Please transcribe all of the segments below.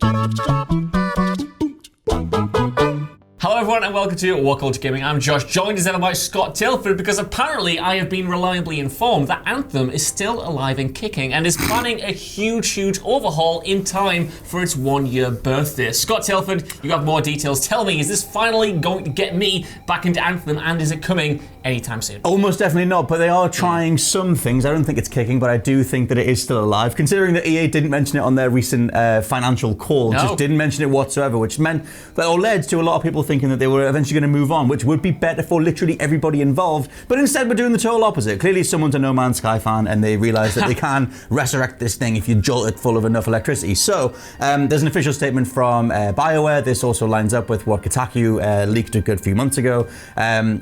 Hello everyone and welcome to WhatCulture Gaming. I'm Josh, joined as ever by Scott Tilford, because apparently I have been reliably informed that Anthem is still alive and kicking and is planning a huge overhaul in time for its 1-year birthday. Scott Tilford, you have more details. Tell me, is this finally going to get me back into Anthem, and is it coming anytime soon? Almost definitely not, but they are trying some things. I don't think it's kicking, but I do think that it is still alive, considering that EA didn't mention it on their recent financial call. No. Just didn't mention it whatsoever, which meant that, or led to a lot of people thinking that they were eventually going to move on, which would be better for literally everybody involved. But instead, we're doing the total opposite. Clearly, someone's a No Man's Sky fan, and they realise that they can resurrect this thing if you jolt it full of enough electricity. So, there's an official statement from Bioware. This also lines up with what Kotaku leaked a good few months ago,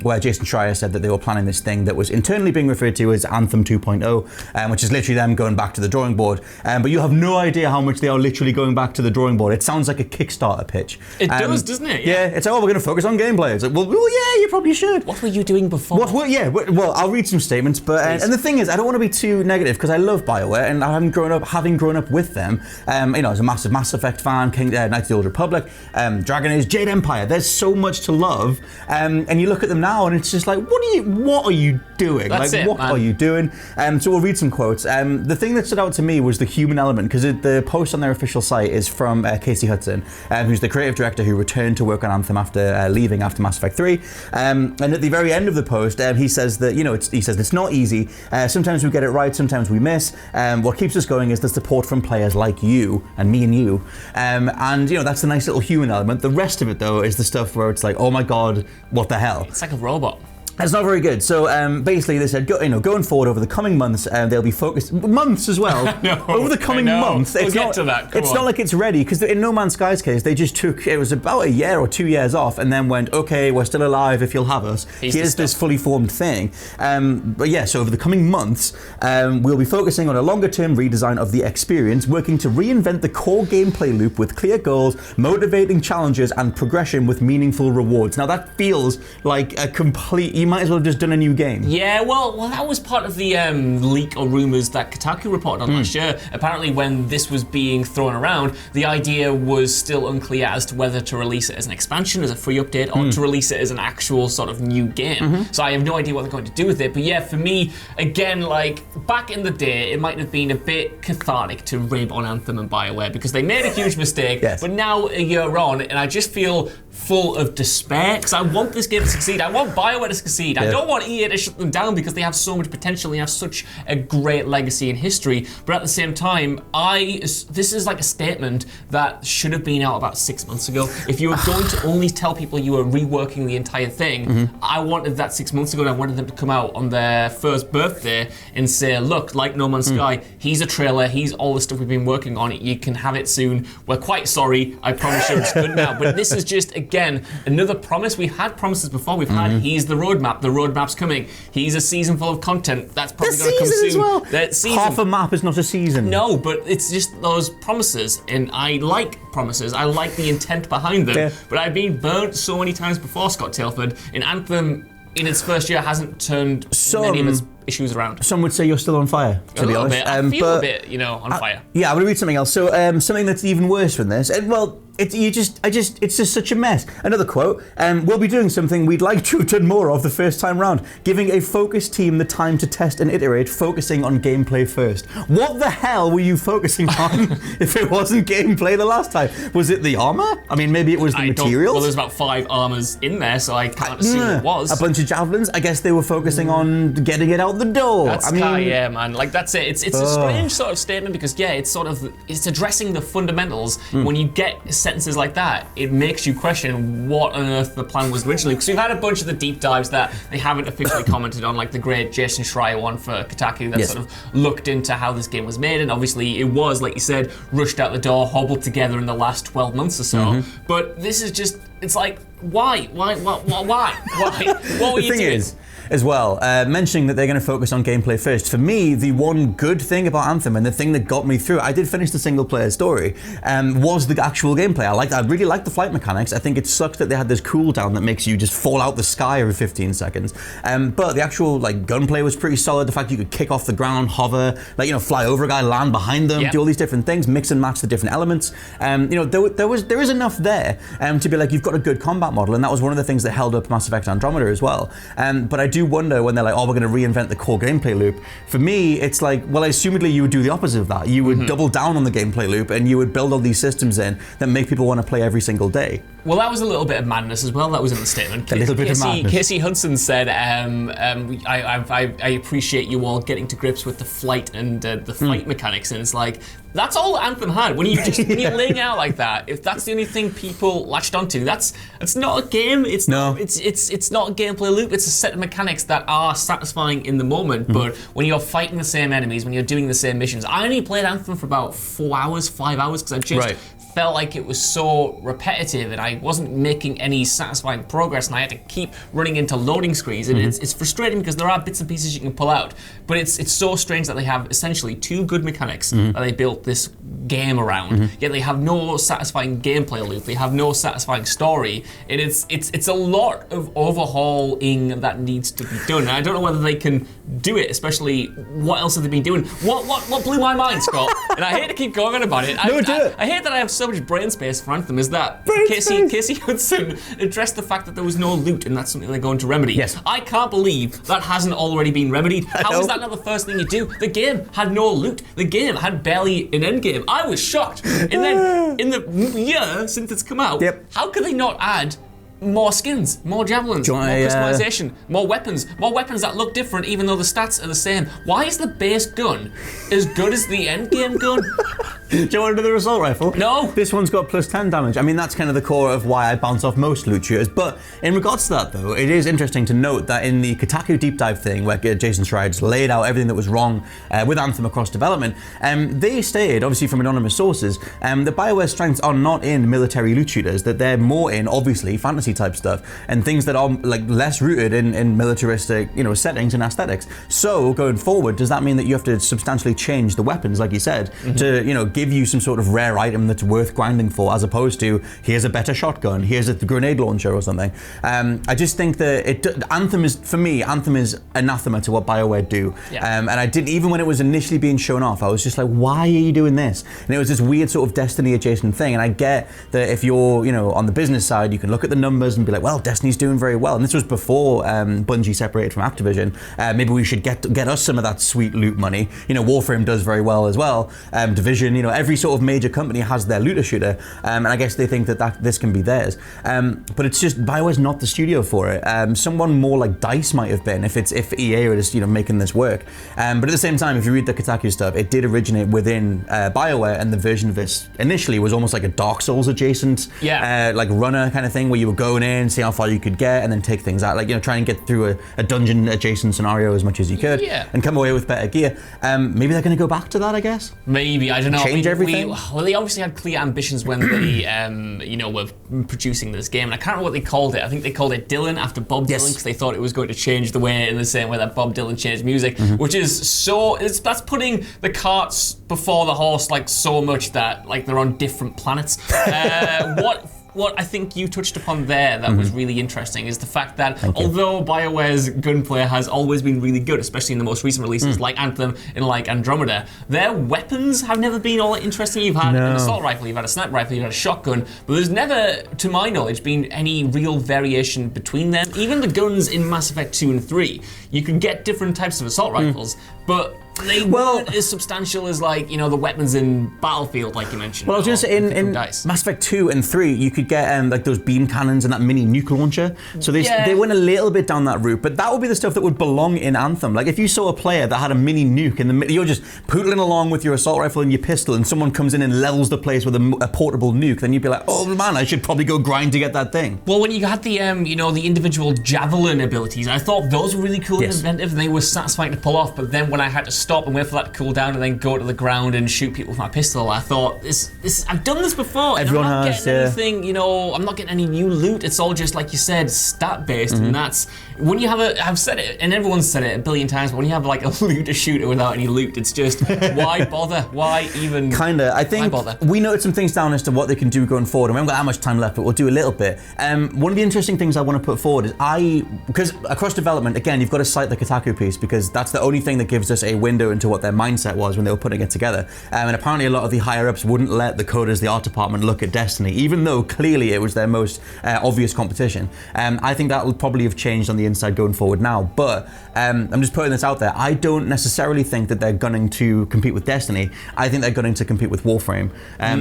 where Jason Schreier said that they were planning this thing that was internally being referred to as Anthem 2.0, which is literally them going back to the drawing board. But you have no idea how much they are literally going back to the drawing board. It sounds like a Kickstarter pitch. It does, doesn't it? Yeah, it's like, oh, we're going to focus on gameplay. It's like, well, yeah, you probably should. What were you doing before? Well, I'll read some statements, but and the thing is, I don't want to be too negative because I love Bioware, and having grown up with them, as a massive Mass Effect fan, Knights of the Old Republic, Dragon Age, Jade Empire. There's so much to love, and you look at them now, and it's just like, what are you doing? What are you doing? So we'll read some quotes. The thing that stood out to me was the human element, because the post on their official site is from Casey Hudson, who's the creative director who returned to work on Anthem after leaving after Mass Effect 3. And at the very end of the post, he says that, it's not easy. Sometimes we get it right, sometimes we miss. What keeps us going is the support from players like you and me and you. And that's the nice little human element. The rest of it, though, is the stuff where it's like, oh my God, what the hell? It's like a robot. It's not very good. So basically, they said, going forward over the coming months, they'll be focused months as well. Over the coming months, it's not like it's ready, because in No Man's Sky's case, they just took it was about a year or 2 years off, and then went, okay, we're still alive if you'll have us. Here's this fully formed thing. But yeah, so over the coming months, we'll be focusing on a longer-term redesign of the experience, working to reinvent the core gameplay loop with clear goals, motivating challenges, and progression with meaningful rewards. Now that feels like a complete. You might as well have just done a new game. Yeah, well, that was part of the leak or rumours that Kotaku reported on last year. Apparently, when this was being thrown around, the idea was still unclear as to whether to release it as an expansion, as a free update, or to release it as an actual sort of new game. So I have no idea what they're going to do with it. But yeah, for me, again, like, back in the day, it might have been a bit cathartic to rib on Anthem and Bioware, because they made a huge mistake. Yes. But now, a year on, and I just feel full of despair, because I want this game to succeed. I want Bioware to succeed. I don't want EA to shut them down, because they have so much potential. They have such a great legacy and history. But at the same time, this is like a statement that should have been out about 6 months ago. If you were going to only tell people you were reworking the entire thing, I wanted that 6 months ago, and I wanted them to come out on their first birthday and say, look, like No Man's Sky, he's a trailer, he's all the stuff we've been working on, you can have it soon. We're quite sorry, I promise you it's good now. But this is just, again, another promise. We've had promises before. We've had, he's the roadmap, the roadmap's coming. He's a season full of content. That's probably going to come soon. As well. That season. Half a map is not a season. No, but it's just those promises, and I like promises. I like the intent behind them. Yeah. But I've been burnt so many times before, Scott Tilford. And Anthem, in its first year, hasn't turned many of its issues around. Some would say you're still on fire, to be honest. I feel a bit, on fire. Yeah, I'm going to read something else. So something that's even worse than this. It's just such a mess. Another quote, we'll be doing something we'd like to have done more of the first time round, giving a focused team the time to test and iterate, focusing on gameplay first. What the hell were you focusing on if it wasn't gameplay the last time? Was it the armor? I mean, maybe it was the materials? Well, there's about 5 armors in there, so I can't assume it was. A bunch of javelins? I guess they were focusing on getting it out the door. Yeah, man. Like, that's it. It's a strange sort of statement, because, yeah, it's addressing the fundamentals. When you get sentences like that, it makes you question what on earth the plan was originally. Because we've had a bunch of the deep dives that they haven't officially commented on, like the great Jason Schreier one for Kotaku that sort of looked into how this game was made, and obviously it was, like you said, rushed out the door, hobbled together in the last 12 months or so. But this is just, it's like, Why? What were you doing? As well, mentioning that they're going to focus on gameplay first. For me, the one good thing about Anthem and the thing that got me through, I did finish the single player story, was the actual gameplay. I really liked the flight mechanics. I think it sucked that they had this cooldown that makes you just fall out the sky every 15 seconds. But the actual gunplay was pretty solid. The fact you could kick off the ground, hover, fly over a guy, land behind them, do all these different things, mix and match the different elements. There is enough there to be you've got a good combat model, and that was one of the things that held up Mass Effect Andromeda as well. But I do wonder when they're we're going to reinvent the core gameplay loop. For me, it's assumedly you would do the opposite of that. You would double down on the gameplay loop, and you would build all these systems in that make people want to play every single day. Well, that was a little bit of madness as well. That was in the statement. A little bit of madness. Casey Hudson said, I appreciate you all getting to grips with the flight and the fight mechanics, and it's that's all Anthem had. When you're laying out like that, if that's the only thing people latched onto, it's not a game. It's not a gameplay loop. It's a set of mechanics that are satisfying in the moment. But when you're fighting the same enemies, when you're doing the same missions, I only played Anthem for about 4 hours, 5 hours, because I just felt like it was so repetitive and I wasn't making any satisfying progress, and I had to keep running into loading screens, and it's frustrating because there are bits and pieces you can pull out, but it's so strange that they have essentially 2 good mechanics that they built this game around, yet they have no satisfying gameplay loop, they have no satisfying story, and it's a lot of overhauling that needs to be done, and I don't know whether they can do it, especially what else have they been doing. What blew my mind, Scott, and I hate to keep going on about it. I hate that I have so much brain space for Anthem, is that Casey Hudson addressed the fact that there was no loot, and that's something they're going to remedy. Yes. I can't believe that hasn't already been remedied. How is that not the first thing you do? The game had no loot. The game had barely an end game. I was shocked. And then in the year since it's come out, how could they not add more skins, more javelins, more customization, more weapons that look different even though the stats are the same? Why is the base gun as good as the end game gun? Do you want to do the assault rifle? No. This one's got plus 10 damage. I mean, that's kind of the core of why I bounce off most loot shooters. But in regards to that, though, it is interesting to note that in the Kotaku deep dive thing, where Jason Schreier laid out everything that was wrong with Anthem across development, they stated, obviously from anonymous sources, that Bioware's strengths are not in military loot shooters, that they're more in, obviously, fantasy type stuff and things that are less rooted in militaristic, settings and aesthetics. So going forward, does that mean that you have to substantially change the weapons, like you said, to give you some sort of rare item that's worth grinding for, as opposed to here's a better shotgun, here's a grenade launcher or something? I just think that Anthem is anathema to what Bioware do. And I didn't, even when it was initially being shown off, I was just why are you doing this? And it was this weird sort of Destiny adjacent thing. And I get that if you're on the business side, you can look at the numbers and be well, Destiny's doing very well. And this was before Bungie separated from Activision. Maybe we should get us some of that sweet loot money. Warframe does very well as well. Division, every sort of major company has their looter shooter, and I guess they think that this can be theirs. But it's just Bioware's not the studio for it. Someone more like DICE might have been if EA were just making this work. But at the same time, if you read the Kotaku stuff, it did originate within Bioware, and the version of this initially was almost like a Dark Souls adjacent, runner kind of thing, where you were going in, see how far you could get, and then take things out, try and get through a dungeon adjacent scenario as much as you could, and come away with better gear. Maybe they're going to go back to that, I guess. Maybe, I don't know. Change everything. They obviously had clear ambitions when they, were producing this game, and I can't remember what they called it. I think they called it Dylan after Bob Dylan, because they thought it was going to change the way, in the same way that Bob Dylan changed music, which is that's putting the carts before the horse so much that they're on different planets. What I think you touched upon there that was really interesting is the fact that although Bioware's gunplay has always been really good, especially in the most recent releases like Anthem and like Andromeda, their weapons have never been all that interesting. You've had an assault rifle, you've had a sniper rifle, you've had a shotgun, but there's never, to my knowledge, been any real variation between them. Even the guns in Mass Effect 2 and 3, you could get different types of assault rifles, but they weren't as substantial as the weapons in Battlefield, like you mentioned. Well, I was going to say in Mass Effect 2 and 3, you could get those beam cannons and that mini nuke launcher. So they went a little bit down that route, but that would be the stuff that would belong in Anthem. If you saw a player that had a mini nuke in the middle, you're just poodling along with your assault rifle and your pistol, and someone comes in and levels the place with a portable nuke, then you'd be like, oh man, I should probably go grind to get that thing. Well, when you had the the individual javelin abilities, I thought those were really cool and inventive, and they were satisfying to pull off. But then when I had to stop and wait for that to cool down and then go to the ground and shoot people with my pistol, I thought, I've done this before. Everyone I'm not has, getting anything, I'm not getting any new loot. It's all just, like you said, stat-based, and that's, when you have I've said it, and everyone's said it a billion times, but when you have like a looter shooter without any loot, it's just, why bother? Why even? Kinda. I think we noted some things down as to what they can do going forward, and we haven't got that much time left, but we'll do a little bit. One of the interesting things I want to put forward is because across development, again, you've got to cite the Kotaku piece, because that's the only thing that gives us a window into what their mindset was when they were putting it together. And apparently a lot of the higher ups wouldn't let the coders, the art department, look at Destiny, even though clearly it was their most obvious competition. I think that will probably have changed on the inside going forward now, but I'm just putting this out there. I don't necessarily think that they're gunning to compete with Destiny. I think they're gunning to compete with Warframe,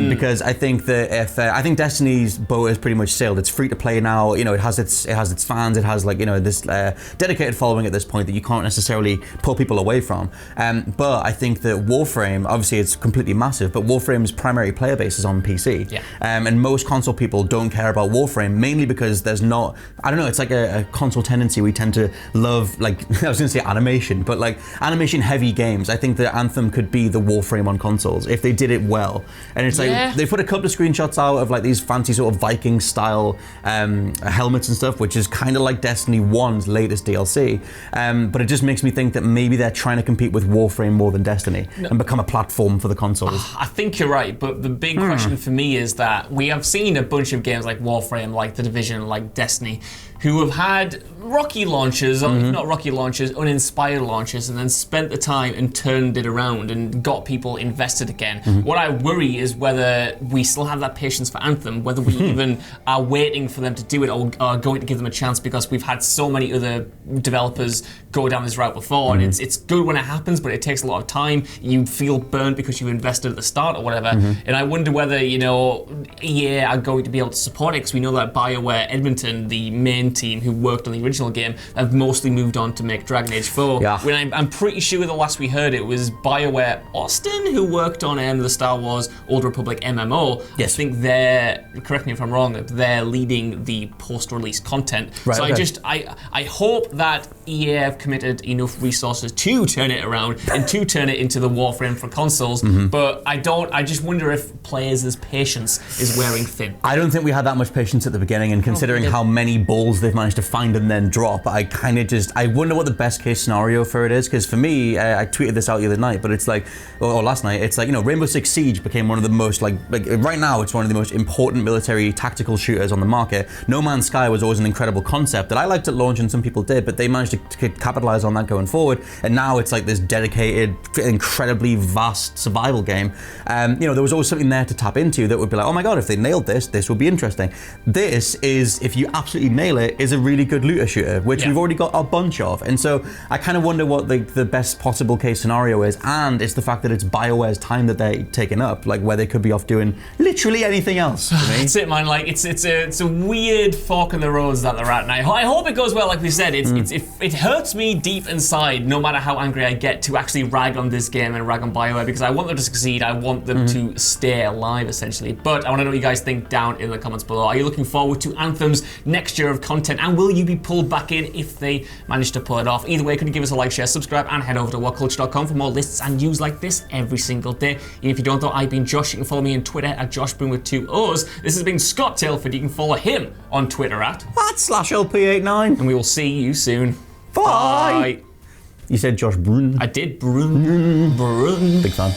because I think that I think Destiny's boat has pretty much sailed. It's free to play now. It has its fans. It has this dedicated following at this point that you can't necessarily pull people away from. But I think that Warframe, obviously, it's completely massive. But Warframe's primary player base is on PC, and most console people don't care about Warframe, mainly because there's not. I don't know. It's like a console tendency. We tend to love, like, I was going to say animation, but like animation-heavy games. I think that Anthem could be the Warframe on consoles if they did it well. And it's like they put a couple of screenshots out of like these fancy sort of Viking-style helmets and stuff, which is kind of like Destiny 1's latest DLC. But it just makes me think that maybe they're trying to compete with Warframe more than Destiny and become a platform for the consoles. I think you're right, but the big question for me is that we have seen a bunch of games like Warframe, like The Division, like Destiny, who have had rocky launches, or if not rocky launches, uninspired launches, and then spent the time and turned it around and got people invested again. What I worry is whether we still have that patience for Anthem, whether we even are waiting for them to do it or are going to give them a chance, because we've had so many other developers go down this route before, and it's good when it happens, but it takes a lot of time. You feel burnt because you invested at the start or whatever, and I wonder whether, EA are going to be able to support it, because we know that Bioware Edmonton, the main team who worked on the original game, have mostly moved on to make Dragon Age 4. When I'm pretty sure the last we heard it was Bioware Austin who worked on the Star Wars Old Republic MMO. I think they're, correct me if I'm wrong, they're leading the post-release content. I hope that EA have committed enough resources to turn it around and to turn it into the Warframe for consoles, but I just wonder if players' patience is wearing thin. I don't think we had that much patience at the beginning, and considering how many balls they've managed to find and then drop, I kind of I wonder what the best case scenario for it is, because for me, I tweeted this out the other night, but it's like, or last night, it's like, Rainbow Six Siege became one of the most, like right now, it's one of the most important military tactical shooters on the market. No Man's Sky was always an incredible concept that I liked at launch and some people did, but they managed to capitalize on that going forward, and now it's like this dedicated, incredibly vast survival game. There was always something there to tap into that would be like, oh my god, if they nailed this would be interesting. This is, if you absolutely nail it, is a really good looter shooter, which we've already got a bunch of. And so I kind of wonder what the best possible case scenario is, and it's the fact that it's BioWare's time that they're taking up, like where they could be off doing literally anything else. That's it, man. Like it's a weird fork in the roads that they're at now. I hope it goes well. Like we said, it hurts me deep inside, no matter how angry I get, to actually rag on this game and rag on BioWare, because I want them to succeed. I want them to stay alive, essentially. But I want to know what you guys think down in the comments below. Are you looking forward to Anthem's next year of content, and will you be pulled back in if they manage to pull it off? Either way, could you give us a like, share, subscribe, and head over to WhatCulture.com for more lists and news like this every single day. And if you don't know, I've been Josh. You can follow me on Twitter at JoshBoom with 2 O's. This has been Scott Tailford. You can follow him on Twitter at @/LP89. And we will see you soon. Bye. You said Josh Brun. I did. Brun. Big fan.